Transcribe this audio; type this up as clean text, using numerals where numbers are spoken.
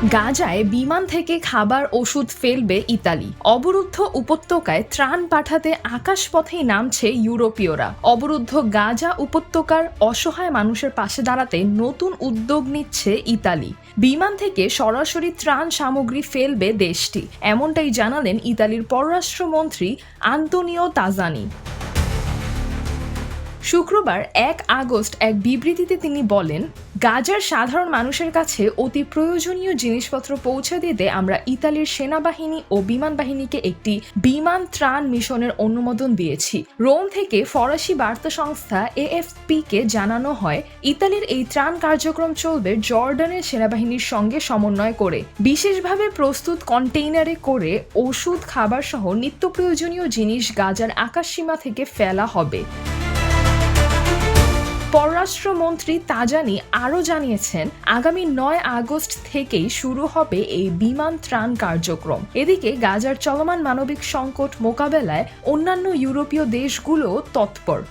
গাজায় বিমান থেকে খাবার ওষুধ ফেলবে ইতালি। অবরুদ্ধ উপত্যকায় ত্রাণ পাঠাতে আকাশপথেই নামছে ইউরোপীয়রা। অবরুদ্ধ গাজা উপত্যকার অসহায় মানুষের পাশে দাঁড়াতে নতুন উদ্যোগ নিচ্ছে ইতালি। বিমান থেকে সরাসরি ত্রাণ সামগ্রী ফেলবে দেশটি, এমনটাই জানালেন ইতালির পররাষ্ট্রমন্ত্রী আন্তোনিও তাজানি। শুক্রবার ১ আগস্ট এক বিবৃতিতে তিনি বলেন, গাজার সাধারণ মানুষের কাছে অতি প্রয়োজনীয় জিনিসপত্র পৌঁছে দিতে আমরা ইতালির সেনাবাহিনী ও বিমান বাহিনীকে একটি বিমান ত্রাণ মিশনের অনুমোদন দিয়েছি। রোম থেকে ফরাসি বার্তা সংস্থা এএফপি-কে জানানো হয়, ইতালির এই ত্রাণ কার্যক্রম চলবে জর্ডানের সেনাবাহিনীর সঙ্গে সমন্বয় করে। বিশেষভাবে প্রস্তুত কন্টেইনারে করে ওষুধ, খাবার সহ নিত্য প্রয়োজনীয় জিনিস গাজার আকাশসীমা থেকে ফেলা হবে। পররাষ্ট্রমন্ত্রী তাজানি আরও জানিয়েছেন, আগামী ৯ আগস্ট থেকেই শুরু হবে এই বিমান ত্রাণ কার্যক্রম। এদিকে গাজার চলমান মানবিক সংকট মোকাবেলায় অন্যান্য ইউরোপীয় দেশগুলোও তৎপর।